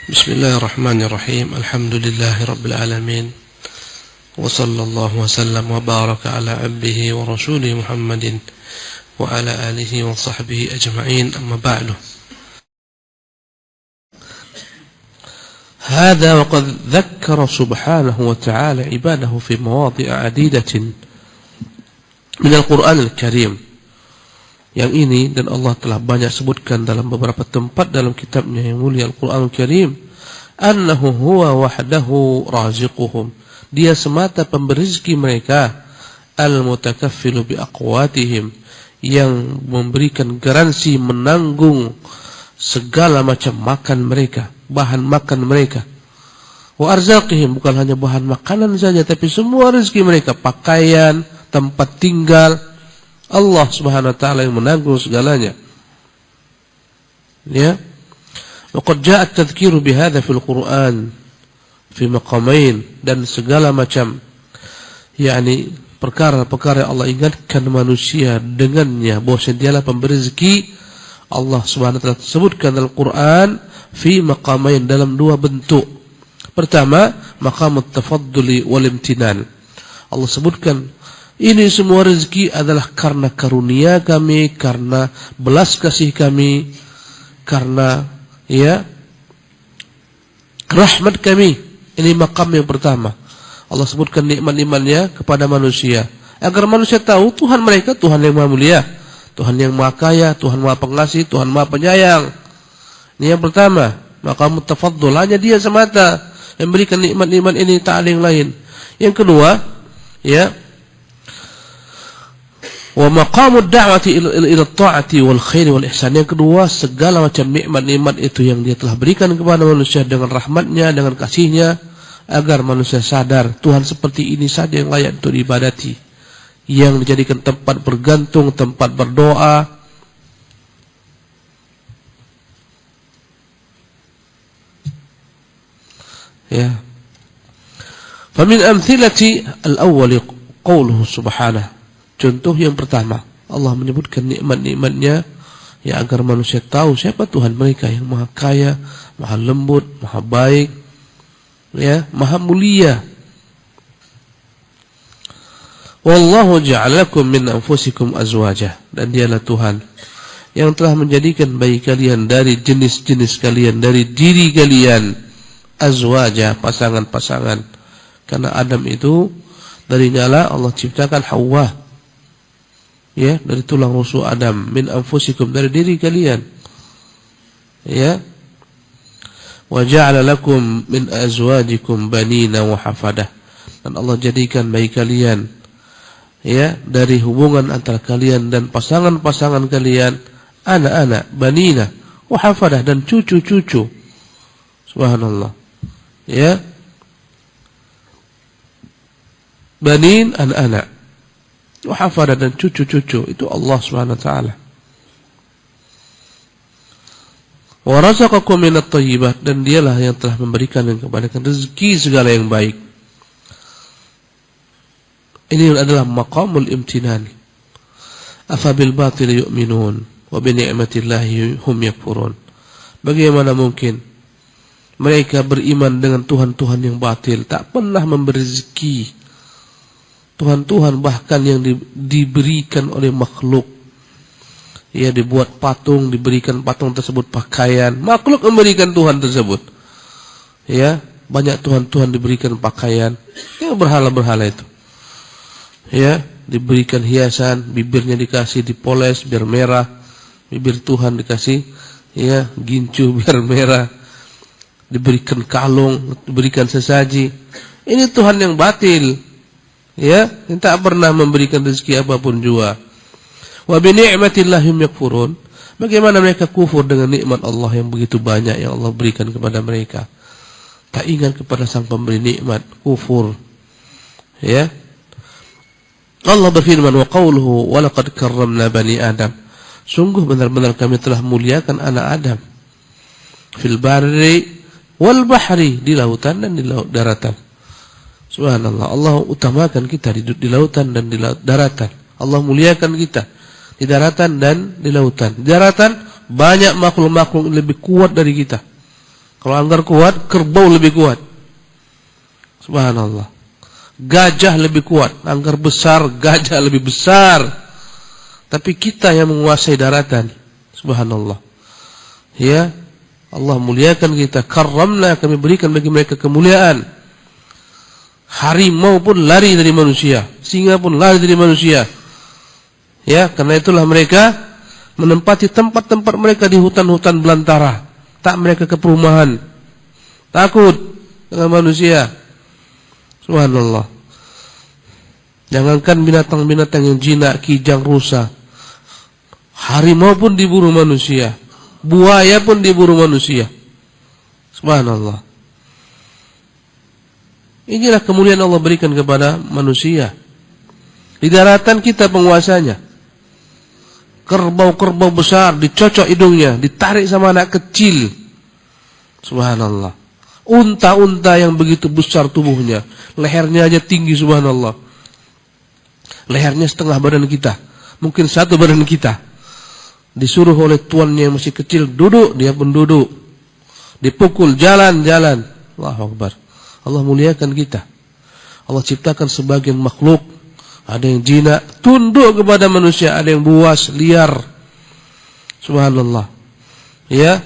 Bismillahirrahmanirrahim. Alhamdulillahirabbil alamin. Wa sallallahu wa sallam wa baraka ala abdihi wa rasulih Muhammadin wa ala alihi wa sahbihi ajma'in. Amma ba'du. هذا وقد ذكر سبحانه وتعالى عباده في مواضع عديدة من القرآن الكريم. Yang ini dan Allah telah banyak sebutkan dalam beberapa tempat dalam kitabnya yang mulia Al-Quran Al-Karim, annahu huwa wahdahu raziquhum, dia semata pemberi rezeki mereka, al-mutakaffilu bi aqwatihim, yang memberikan garansi menanggung segala macam makan mereka, bahan makan mereka. Wa arzaqihim, bukan hanya bahan makanan saja tapi semua rezeki mereka, pakaian, tempat tinggal, Allah Subhanahu wa taala yang menanggung segalanya. Ya. Waqad jaa at-tadhkiru bihadza fil Qur'an fi maqamain, dan segala macam yakni perkara-perkara Allah ingatkan manusia dengannya bahwa dialah pemberi rezeki. Allah Subhanahu wa taala sebutkan dalam Quran fi maqamain, dalam dua bentuk. Pertama, maqamut tafadduli wal imtinan. Allah sebutkan ini semua rezeki adalah karena karunia kami, karena belas kasih kami, karena rahmat kami. Ini makam yang pertama. Allah sebutkan nikmat-nikmatnya kepada manusia, agar manusia tahu Tuhan mereka Tuhan yang Maha Mulia, Tuhan yang Maha Kaya, Tuhan Maha Pengasih, Tuhan Maha Penyayang. Ini yang pertama, maqam tafaddul, hanya Dia semata yang memberikan nikmat-nikmat ini, tak ada yang lain. Yang kedua, wa maqamud da'wati ila ta'ati wal khairi wal ihsan. Yang kedua, segala macam nikmat-nikmat itu yang Dia telah berikan kepada manusia dengan rahmatnya, dengan kasihnya, agar manusia sadar Tuhan seperti ini saja yang layak untuk diibadati, yang dijadikan tempat bergantung, tempat berdoa. Ya. Famin amthilati al-awwal qawluhu subhanahu. Contoh yang pertama, Allah menyebutkan nikmat-nikmatnya ya, agar manusia tahu siapa Tuhan mereka yang Maha Kaya, Maha Lembut, Maha Baik, ya, Maha Mulia. Wallahu ja'alakum min anfusikum azwaja, dan Dialah Tuhan yang telah menjadikan bagi kalian dari jenis-jenis kalian, dari diri kalian, azwaja, pasangan-pasangan. Karena Adam itu dari nyala Allah ciptakan Hawa, ya, dari tulang rusuk Adam, min anfusikum, dari diri kalian, ya. Wa ja'ala lakum min azwajikum banina wa hafadah, dan Allah jadikan bagi kalian, ya, dari hubungan antara kalian dan pasangan-pasangan kalian, anak-anak, banina wa hafadah, dan cucu-cucu. Subhanallah, ya, banin, anak-anak, wahafada, dan cucu-cucu, itu Allah Subhanahu wa taala. Wa razaqakum minat thayyibat, dan Dialah yang telah memberikan dan kepada rezeki segala yang baik. Ini adalah maqamul imtinan. Afa bil batil yu'minun wa bi ni'matillahi hum yakfurun. Bagaimana mungkin mereka beriman dengan Tuhan-Tuhan yang batil, tak pernah memberi rezeki. Tuhan-Tuhan bahkan yang diberikan oleh makhluk, ya, dibuat patung, diberikan patung tersebut pakaian, makhluk memberikan Tuhan tersebut, ya, banyak Tuhan-Tuhan diberikan pakaian, ya, berhala-berhala itu, ya, diberikan hiasan, bibirnya dikasih dipoles biar merah, bibir Tuhan dikasih, ya, gincu biar merah, diberikan kalung, diberikan sesaji. Ini Tuhan yang batil, ya, yang tak pernah memberikan rezeki apapun juga. Wa bi ni'matillahi yakfurun. Bagaimana mereka kufur dengan nikmat Allah yang begitu banyak yang Allah berikan kepada mereka? Tak ingat kepada Sang Pemberi nikmat, kufur. Ya. Allah berfirman, wa qawluhu wa laqad karramna bani Adam. Sungguh benar-benar kami telah muliakan anak Adam. Fil barri wal bahri, di lautan dan di daratan. Subhanallah, Allah utamakan kita di lautan dan di daratan. Allah muliakan kita di daratan dan di lautan. Di daratan banyak makhluk-makhluk lebih kuat dari kita. Kalau anggar kuat, kerbau lebih kuat. Subhanallah. Gajah lebih kuat. Anggar besar, gajah lebih besar. Tapi kita yang menguasai daratan. Subhanallah. Ya, Allah muliakan kita. Karramna, kami berikan bagi mereka kemuliaan. Harimau pun lari dari manusia. Singa pun lari dari manusia. Ya, karena itulah mereka menempati tempat-tempat mereka di hutan-hutan belantara. Tak mereka ke perumahan. Takut dengan manusia. Subhanallah. Jangankan binatang-binatang yang jinak, kijang, rusa. Harimau pun diburu manusia. Buaya pun diburu manusia. Subhanallah. Inilah kemuliaan Allah berikan kepada manusia. Di daratan kita penguasanya. Kerbau-kerbau besar dicocok hidungnya, ditarik sama anak kecil. Subhanallah. Unta-unta yang begitu besar tubuhnya, lehernya aja tinggi, subhanallah. Lehernya setengah badan kita, mungkin satu badan kita. Disuruh oleh tuannya yang masih kecil duduk, dia pun duduk. Dipukul, jalan-jalan. Allahu Akbar. Allah muliakan kita. Allah ciptakan sebagian makhluk. Ada yang jinak, tunduk kepada manusia. Ada yang buas, liar. Subhanallah. Ya.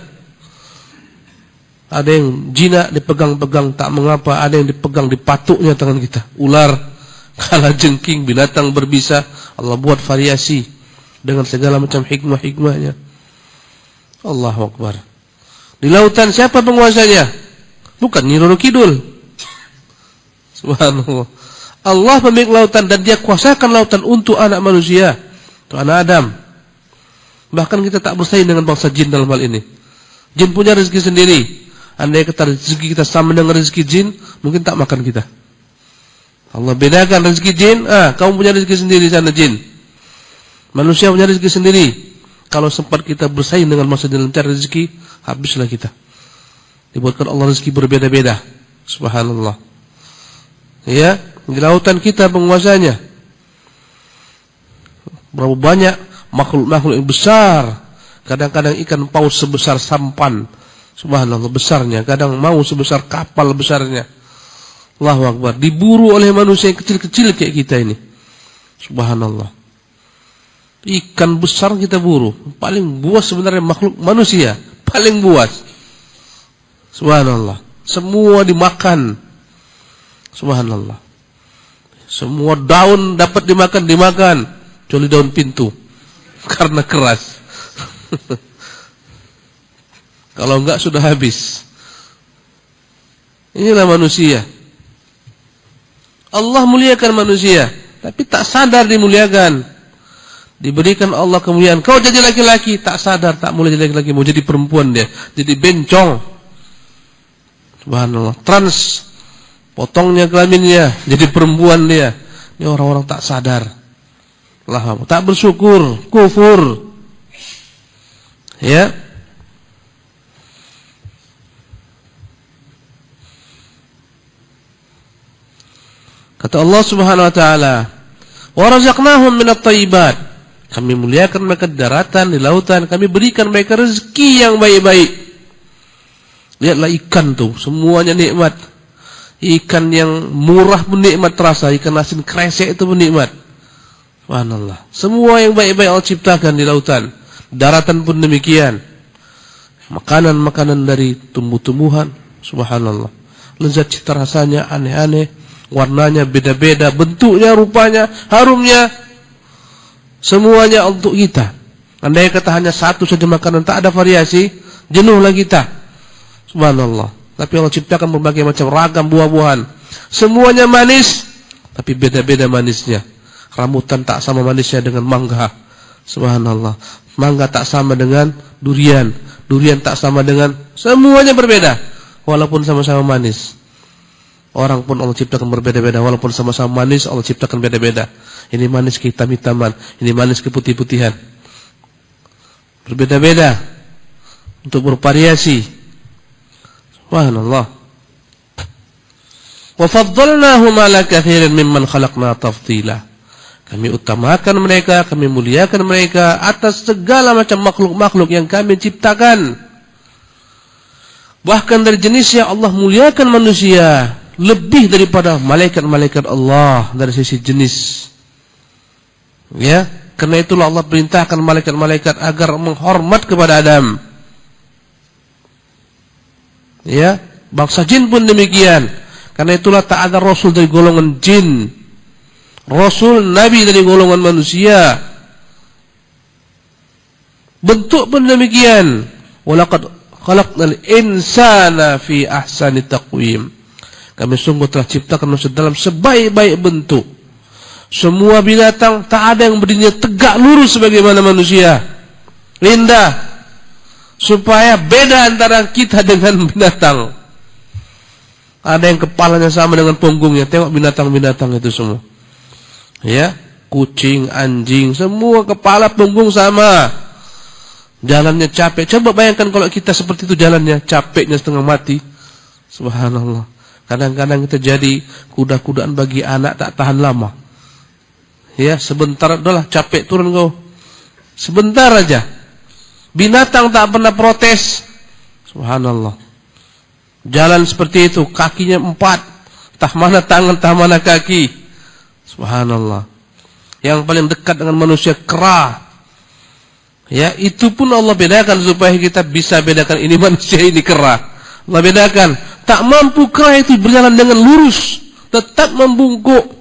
Ada yang jinak dipegang-pegang tak mengapa. Ada yang dipegang di patuknya tangan kita. Ular, kalajengking, binatang berbisa. Allah buat variasi dengan segala macam hikmah-hikmahnya. Allahu Akbar. Di lautan siapa penguasanya? Bukan Nyi Roro Kidul. Subhanallah. Allah pemilik lautan dan dia kuasakan lautan untuk anak manusia, untuk anak Adam. Bahkan kita tak bersaing dengan bangsa jin dalam hal ini. Jin punya rezeki sendiri. Andai kata rezeki kita sama dengan rezeki jin, mungkin tak makan kita. Allah bedakan rezeki jin. Kamu punya rezeki sendiri sana jin. Manusia punya rezeki sendiri. Kalau sempat kita bersaing dengan bangsa jin dalam cari rezeki, habislah kita. Dibuatkan Allah rezeki berbeda-beda. Subhanallah. Ya. Di lautan kita penguasanya. Berapa banyak makhluk-makhluk yang besar. Kadang-kadang ikan paus sebesar sampan. Subhanallah besarnya. Kadang mau sebesar kapal besarnya. Allahu Akbar. Diburu oleh manusia yang kecil-kecil kayak kita ini. Subhanallah. Ikan besar kita buru. Paling buas sebenarnya makhluk manusia. Paling buas. Subhanallah. Semua dimakan. Subhanallah. Semua daun dapat dimakan, kecuali daun pintu, karena keras. Kalau enggak sudah habis. Inilah manusia. Allah muliakan manusia, tapi tak sadar dimuliakan. Diberikan Allah kemuliaan. Kau jadi laki-laki, tak sadar, tak mulai jadi laki-laki, mau jadi perempuan dia, jadi bencong. Subhanallah. Trans. Potongnya kelaminnya, jadi perempuan dia. Ini orang-orang tak sadar. Tak bersyukur, kufur. Ya. Kata Allah Subhanahu wa taala, "Wa razaqnahum minat thayyibat." Kami muliakan mereka di daratan, di lautan, kami berikan mereka rezeki yang baik-baik. Lihatlah ikan tuh, semuanya nikmat. Ikan yang murah pun nikmat terasa. Ikan asin kresek itu pun nikmat. Subhanallah. Semua yang baik-baik Allah ciptakan di lautan. Daratan pun demikian. Makanan-makanan dari tumbuh-tumbuhan. Subhanallah. Lezat cita rasanya aneh-aneh. Warnanya beda-beda. Bentuknya, rupanya, harumnya. Semuanya untuk kita. Andai kata hanya satu saja makanan, tak ada variasi, jenuhlah kita. Subhanallah. Tapi Allah ciptakan berbagai macam ragam buah-buahan. Semuanya manis, tapi beda-beda manisnya. Rambutan tak sama manisnya dengan mangga. Subhanallah. Mangga tak sama dengan durian. Durian tak sama dengan, semuanya berbeda. Walaupun sama-sama manis. Orang pun Allah ciptakan berbeda-beda. Walaupun sama-sama manis, Allah ciptakan beda-beda. Ini manis kehitam-hitaman, ini manis keputih-putihan. Berbeda-beda. Untuk bervariasi. Subhanallah. Wa faddalnahum ala katsirin mimman khalaqna tafdila. Kami utamakan mereka, kami muliakan mereka atas segala macam makhluk-makhluk yang kami ciptakan. Bahkan dari jenisnya Allah muliakan manusia lebih daripada malaikat-malaikat Allah dari sisi jenis. Ya, karena itulah Allah perintahkan malaikat-malaikat agar menghormat kepada Adam. Ya, bangsa jin pun demikian. Karena itulah tak ada rasul dari golongan jin. Rasul nabi dari golongan manusia. Bentuk pun demikian. Walaqad khalaqnal insana fi ahsani taqwim. Kami sungguh telah ciptakan manusia dalam sebaik-baik bentuk. Semua binatang tak ada yang berdirinya tegak lurus sebagaimana manusia. Indah. Supaya beda antara kita dengan binatang. Ada yang kepalanya sama dengan punggungnya. Tengok binatang-binatang itu semua. Ya, kucing, anjing, semua kepala punggung sama. Jalannya capek. Coba bayangkan kalau kita seperti itu jalannya, capeknya setengah mati. Subhanallah. Kadang-kadang kita jadi kuda-kudaan bagi anak tak tahan lama. Ya, sebentar adalah capek turun kau. Sebentar aja. Binatang tak pernah protes. Subhanallah. Jalan seperti itu, kakinya 4. Tah mana tangan, tah mana kaki. Subhanallah. Yang paling dekat dengan manusia kera. Ya, itu pun Allah bedakan supaya kita bisa bedakan ini manusia, ini kera. Allah bedakan. Tak mampu kera itu berjalan dengan lurus, tetap membungkuk.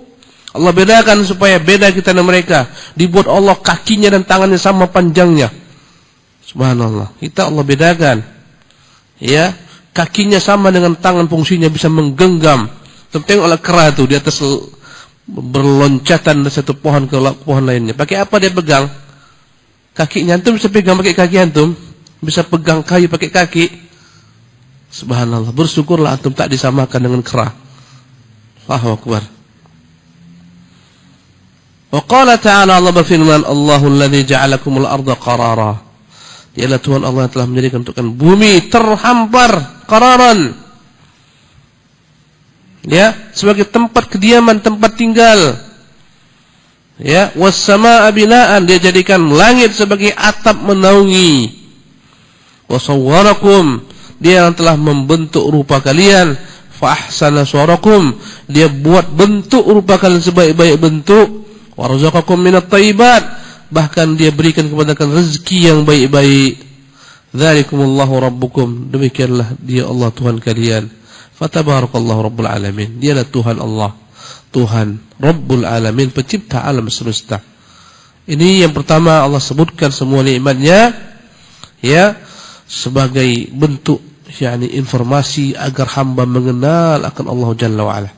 Allah bedakan supaya beda kita dan mereka. Dibuat Allah kakinya dan tangannya sama panjangnya. Subhanallah. Kita Allah bedakan. Ya, kakinya sama dengan tangan, fungsinya bisa menggenggam. Tengoklah kera itu di atas berloncatan dari satu pohon ke pohon lainnya. Pakai apa dia pegang? Kakinya antum bisa pegang pakai kaki antum, bisa pegang kayu pakai kaki. Subhanallah. Bersyukurlah antum tak disamakan dengan kera. Allahu akbar. Wa qala ta'ala, Allah berfirman, Allahul ladzi ja'alakumul arda qarara. Dialah Tuhan Allah yang telah menjadikan untuk bumi terhampar, qararan. Ya, sebagai tempat kediaman, tempat tinggal. Ya, was samaa binaan, dia jadikan langit sebagai atap menaungi. Wa sawwarakum, dia yang telah membentuk rupa kalian. Fa ahsana suwarakum, dia buat bentuk rupa kalian sebaik-baik bentuk. Wa razaqakum minat thayyibat, bahkan dia berikan kepada kalian rezeki yang baik-baik. Dzalikumullahu rabbukum, demikianlah dia Allah Tuhan kalian. Fatabarakallahu rabbul alamin, dialah Tuhan Allah, Tuhan Rabbul alamin, pencipta alam semesta. Ini yang pertama Allah sebutkan semua nikmatnya, ya, sebagai bentuk yakni informasi agar hamba mengenal akan Allah Jalla wa ala.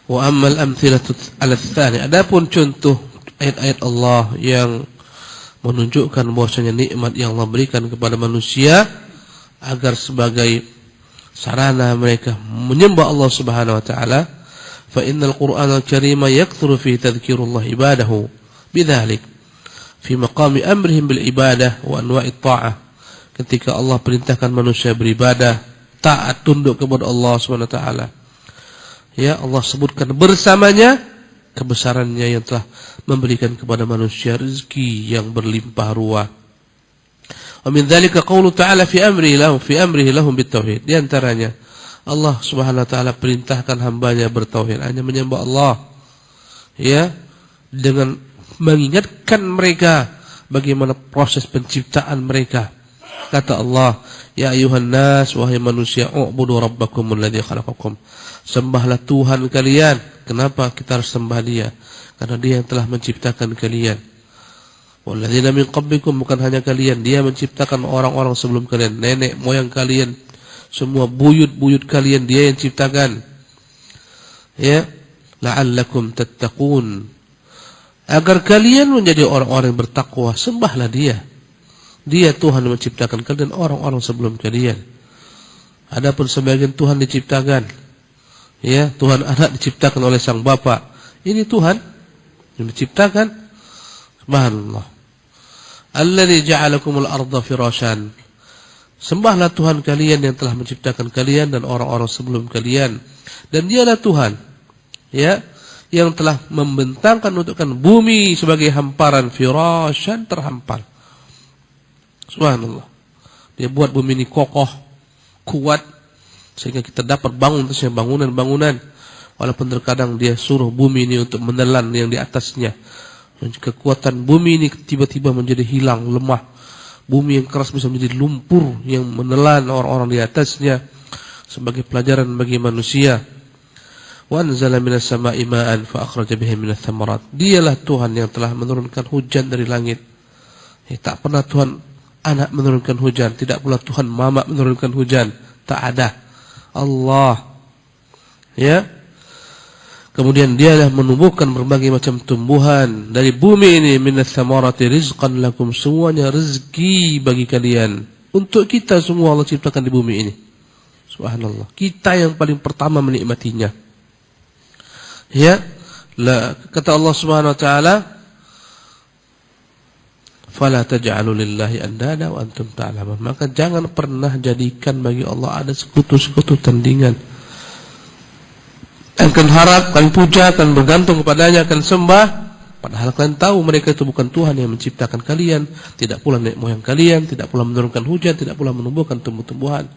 Wa ammal amthilatu ala tsani, adapun contoh ayat-ayat Allah yang menunjukkan bahwasanya nikmat yang Allah berikan kepada manusia agar sebagai sarana mereka menyembah Allah Subhanahu wa taala. Fa innal Qur'anal Karima yakthuru fi tadhkirullah ibadahu bidzalik fi maqami amrihim bil ibadah wa anwa'it ta'ah. Ketika Allah perintahkan manusia beribadah, taat, tunduk kepada Allah Subhanahu wa taala. Ya, Allah sebutkan bersamanya kebesarannya yang telah memberikan kepada manusia rezeki yang berlimpah ruah. Wa min dzalika qaulu ta'ala fi amrihi lahum bitauhid. Di antaranya Allah Subhanahu wa taala perintahkan hambanya bertauhid, hanya menyembah Allah. Ya, dengan mengingatkan mereka bagaimana proses penciptaan mereka. Kata Allah, ya ayuhan nas, wahai manusia, u'budu rabbakumul ladzi khalaqakum. Sembahlah Tuhan kalian. Kenapa kita harus sembah Dia? Karena Dia yang telah menciptakan kalian. Walladzina min qablikum, bukan hanya kalian, Dia menciptakan orang-orang sebelum kalian, nenek moyang kalian, semua buyut-buyut kalian Dia yang ciptakan. Ya, la'allakum tattaqun. Agar kalian menjadi orang-orang yang bertakwa, sembahlah Dia. Dia Tuhan yang menciptakan kalian, orang-orang sebelum kalian. Adapun sebagian Tuhan diciptakan, ya, Tuhan anak diciptakan oleh sang bapa. Ini Tuhan yang menciptakan. Subhanallah. Alladzi ja'alakumul arda firasyan. Sembahlah Tuhan kalian yang telah menciptakan kalian dan orang-orang sebelum kalian. Dan Dialah Tuhan, ya, yang telah membentangkan untukkan bumi sebagai hamparan, firasyan, terhampar. Subhanallah. Dia buat bumi ini kokoh, kuat, sehingga kita dapat bangun atasnya bangunan-bangunan, walaupun terkadang dia suruh bumi ini untuk menelan yang di atasnya. Kekuatan bumi ini tiba-tiba menjadi hilang, lemah. Bumi yang keras bisa menjadi lumpur yang menelan orang-orang di atasnya, sebagai pelajaran bagi manusia. Wa anzala minas sama'i ma'an fa akhraja bihi minats thamarat. Dialah Tuhan yang telah menurunkan hujan dari langit. Tak pernah Tuhan anak menurunkan hujan, tidak pula Tuhan mama menurunkan hujan, tak ada. Allah. Ya. Kemudian dialah menumbuhkan berbagai macam tumbuhan dari bumi ini, minats thamarati rizqan lakum, semuanya rezeki bagi kalian. Untuk kita semua Allah ciptakan di bumi ini. Subhanallah. Kita yang paling pertama menikmatinya. Ya, kata Allah Subhanahu wa taala, "Fala taj'alu lillahi andada wa antum ta'lamun." Maka jangan pernah jadikan bagi Allah ada sekutu-sekutu tandingan. Akan harap, akan puja, akan bergantung kepadanya, akan sembah, padahal kalian tahu mereka itu bukan Tuhan yang menciptakan kalian, tidak pula nenek moyang kalian, tidak pula menurunkan hujan, tidak pula menumbuhkan tumbuh-tumbuhan.